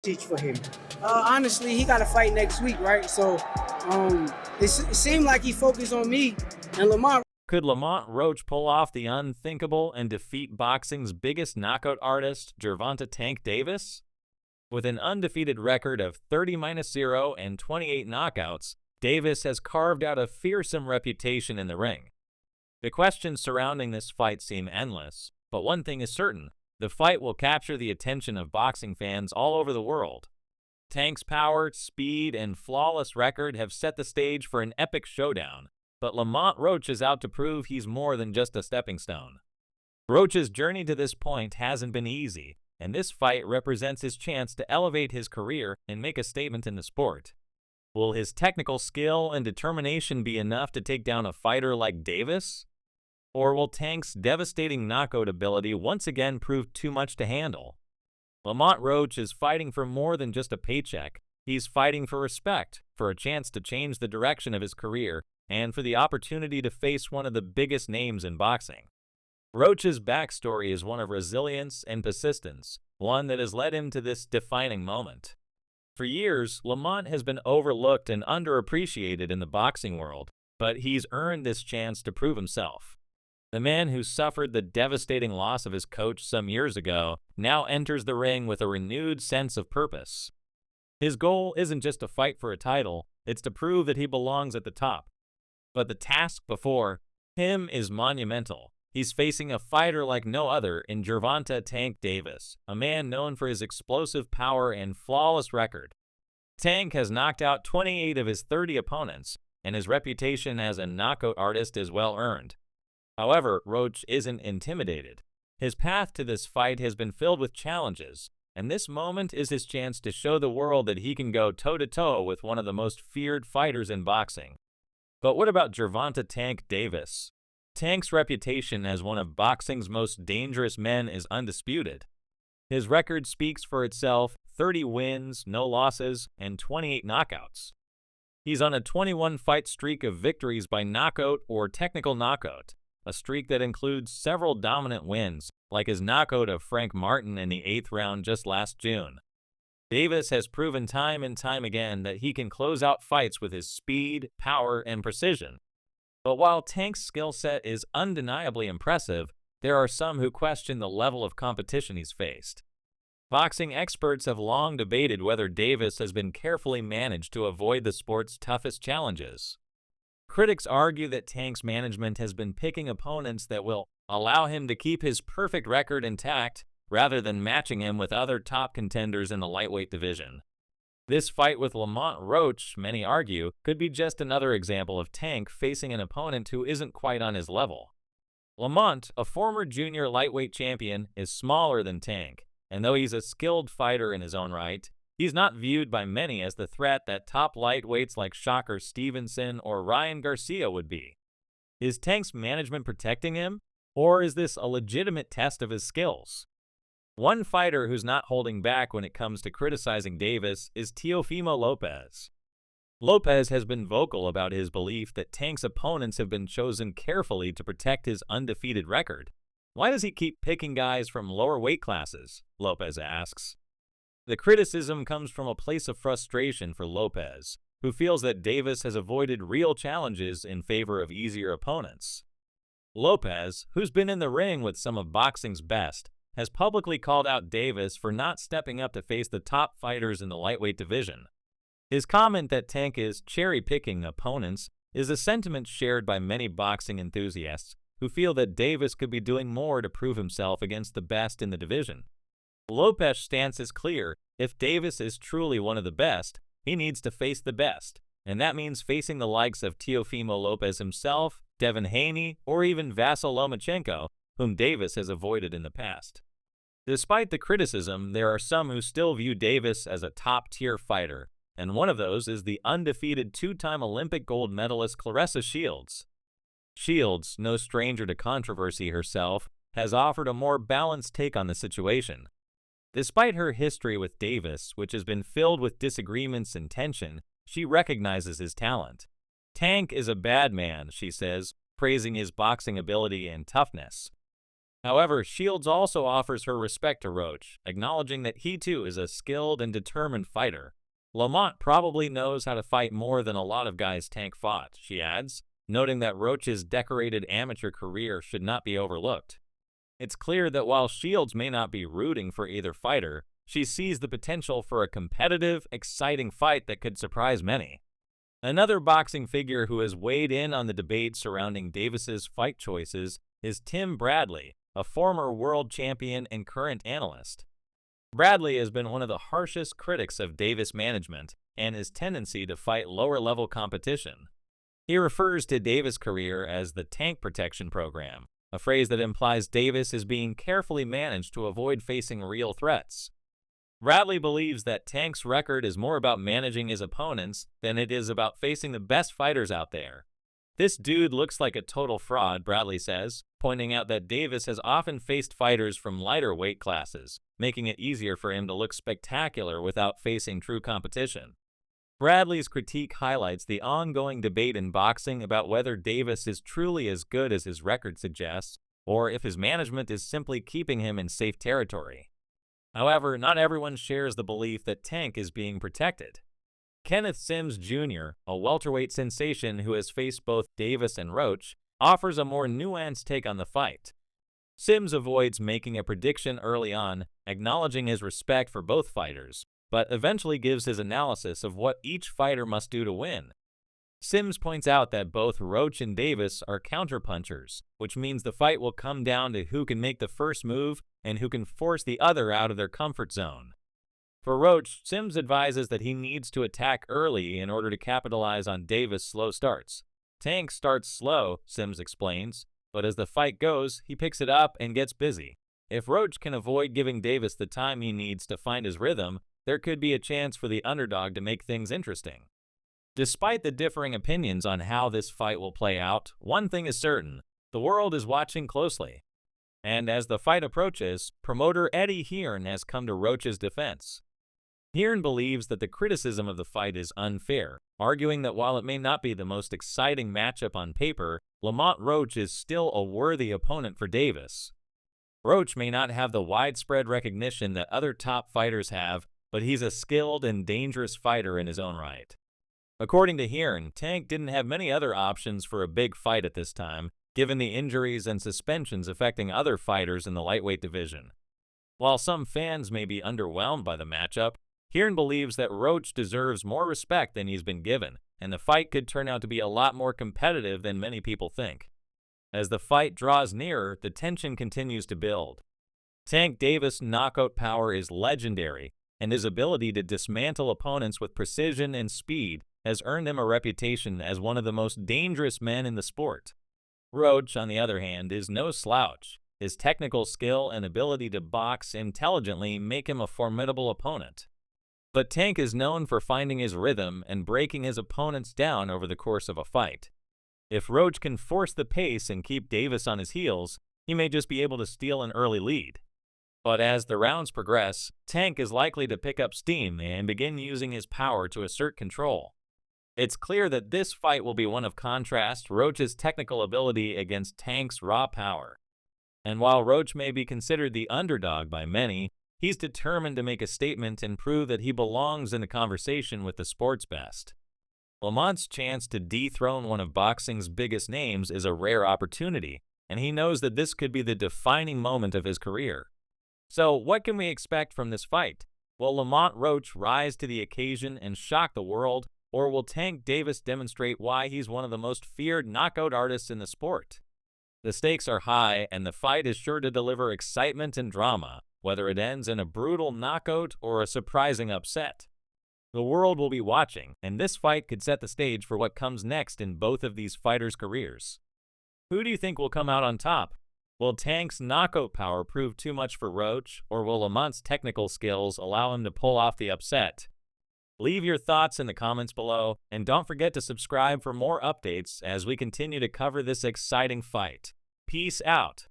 teach for him? Honestly, he got a fight next week, right? So it seemed like he focused on me and Lamont. Could Lamont Roach pull off the unthinkable and defeat boxing's biggest knockout artist, Gervonta Tank Davis? With an undefeated record of 30-0 and 28 knockouts, Davis has carved out a fearsome reputation in the ring. The questions surrounding this fight seem endless, but one thing is certain: the fight will capture the attention of boxing fans all over the world. Tank's power, speed, and flawless record have set the stage for an epic showdown, but Lamont Roach is out to prove he's more than just a stepping stone. Roach's journey to this point hasn't been easy, and this fight represents his chance to elevate his career and make a statement in the sport. Will his technical skill and determination be enough to take down a fighter like Davis? Or will Tank's devastating knockout ability once again prove too much to handle? Lamont Roach is fighting for more than just a paycheck. He's fighting for respect, for a chance to change the direction of his career, and for the opportunity to face one of the biggest names in boxing. Roach's backstory is one of resilience and persistence, one that has led him to this defining moment. For years, Lamont has been overlooked and underappreciated in the boxing world, but he's earned this chance to prove himself. The man who suffered the devastating loss of his coach some years ago now enters the ring with a renewed sense of purpose. His goal isn't just to fight for a title, it's to prove that he belongs at the top. But the task before him is monumental. He's facing a fighter like no other in Gervonta Tank Davis, a man known for his explosive power and flawless record. Tank has knocked out 28 of his 30 opponents, and his reputation as a knockout artist is well earned. However, Roach isn't intimidated. His path to this fight has been filled with challenges, and this moment is his chance to show the world that he can go toe-to-toe with one of the most feared fighters in boxing. But what about Gervonta Tank Davis? Tank's reputation as one of boxing's most dangerous men is undisputed. His record speaks for itself: 30 wins, no losses, and 28 knockouts. He's on a 21-fight streak of victories by knockout or technical knockout, a streak that includes several dominant wins, like his knockout of Frank Martin in the 8th round just last June. Davis has proven time and time again that he can close out fights with his speed, power, and precision. But while Tank's skill set is undeniably impressive, there are some who question the level of competition he's faced. Boxing experts have long debated whether Davis has been carefully managed to avoid the sport's toughest challenges. Critics argue that Tank's management has been picking opponents that will allow him to keep his perfect record intact, rather than matching him with other top contenders in the lightweight division. This fight with Lamont Roach, many argue, could be just another example of Tank facing an opponent who isn't quite on his level. Lamont, a former junior lightweight champion, is smaller than Tank, and though he's a skilled fighter in his own right, he's not viewed by many as the threat that top lightweights like Shocker Stevenson or Ryan Garcia would be. Is Tank's management protecting him, or is this a legitimate test of his skills? One fighter who's not holding back when it comes to criticizing Davis is Teofimo Lopez. Lopez has been vocal about his belief that Tank's opponents have been chosen carefully to protect his undefeated record. Why does he keep picking guys from lower weight classes? Lopez asks. The criticism comes from a place of frustration for Lopez, who feels that Davis has avoided real challenges in favor of easier opponents. Lopez, who's been in the ring with some of boxing's best, has publicly called out Davis for not stepping up to face the top fighters in the lightweight division. His comment that Tank is cherry-picking opponents is a sentiment shared by many boxing enthusiasts who feel that Davis could be doing more to prove himself against the best in the division. Lopez's stance is clear: if Davis is truly one of the best, he needs to face the best, and that means facing the likes of Teofimo Lopez himself, Devin Haney, or even Vasyl Lomachenko, whom Davis has avoided in the past. Despite the criticism, there are some who still view Davis as a top-tier fighter, and one of those is the undefeated two-time Olympic gold medalist Claressa Shields. Shields, no stranger to controversy herself, has offered a more balanced take on the situation. Despite her history with Davis, which has been filled with disagreements and tension, she recognizes his talent. Tank is a bad man, she says, praising his boxing ability and toughness. However, Shields also offers her respect to Roach, acknowledging that he too is a skilled and determined fighter. Lamont probably knows how to fight more than a lot of guys Tank fought, she adds, noting that Roach's decorated amateur career should not be overlooked. It's clear that while Shields may not be rooting for either fighter, she sees the potential for a competitive, exciting fight that could surprise many. Another boxing figure who has weighed in on the debate surrounding Davis's fight choices is Tim Bradley, a former world champion and current analyst. Bradley has been one of the harshest critics of Davis management and his tendency to fight lower-level competition. He refers to Davis' career as the tank protection program, a phrase that implies Davis is being carefully managed to avoid facing real threats. Bradley believes that Tank's record is more about managing his opponents than it is about facing the best fighters out there. This dude looks like a total fraud, Bradley says, pointing out that Davis has often faced fighters from lighter weight classes, making it easier for him to look spectacular without facing true competition. Bradley's critique highlights the ongoing debate in boxing about whether Davis is truly as good as his record suggests, or if his management is simply keeping him in safe territory. However, not everyone shares the belief that Tank is being protected. Kenneth Sims Jr., a welterweight sensation who has faced both Davis and Roach, offers a more nuanced take on the fight. Sims avoids making a prediction early on, acknowledging his respect for both fighters, but eventually gives his analysis of what each fighter must do to win. Sims points out that both Roach and Davis are counterpunchers, which means the fight will come down to who can make the first move and who can force the other out of their comfort zone. For Roach, Sims advises that he needs to attack early in order to capitalize on Davis' slow starts. Tank starts slow, Sims explains, but as the fight goes, he picks it up and gets busy. If Roach can avoid giving Davis the time he needs to find his rhythm, there could be a chance for the underdog to make things interesting. Despite the differing opinions on how this fight will play out, one thing is certain: the world is watching closely. And as the fight approaches, promoter Eddie Hearn has come to Roach's defense. Hearn believes that the criticism of the fight is unfair, arguing that while it may not be the most exciting matchup on paper, Lamont Roach is still a worthy opponent for Davis. Roach may not have the widespread recognition that other top fighters have, but he's a skilled and dangerous fighter in his own right. According to Hearn, Tank didn't have many other options for a big fight at this time, given the injuries and suspensions affecting other fighters in the lightweight division. While some fans may be underwhelmed by the matchup, Hearn believes that Roach deserves more respect than he's been given, and the fight could turn out to be a lot more competitive than many people think. As the fight draws nearer, the tension continues to build. Tank Davis' knockout power is legendary, and his ability to dismantle opponents with precision and speed has earned him a reputation as one of the most dangerous men in the sport. Roach, on the other hand, is no slouch. His technical skill and ability to box intelligently make him a formidable opponent. But Tank is known for finding his rhythm and breaking his opponents down over the course of a fight. If Roach can force the pace and keep Davis on his heels, he may just be able to steal an early lead. But as the rounds progress, Tank is likely to pick up steam and begin using his power to assert control. It's clear that this fight will be one of contrast: Roach's technical ability against Tank's raw power. And while Roach may be considered the underdog by many, he's determined to make a statement and prove that he belongs in the conversation with the sport's best. Lamont's chance to dethrone one of boxing's biggest names is a rare opportunity, and he knows that this could be the defining moment of his career. So, what can we expect from this fight? Will Lamont Roach rise to the occasion and shock the world, or will Tank Davis demonstrate why he's one of the most feared knockout artists in the sport? The stakes are high, and the fight is sure to deliver excitement and drama, whether it ends in a brutal knockout or a surprising upset. The world will be watching, and this fight could set the stage for what comes next in both of these fighters' careers. Who do you think will come out on top? Will Tank's knockout power prove too much for Roach, or will Lamont's technical skills allow him to pull off the upset? Leave your thoughts in the comments below, and don't forget to subscribe for more updates as we continue to cover this exciting fight. Peace out.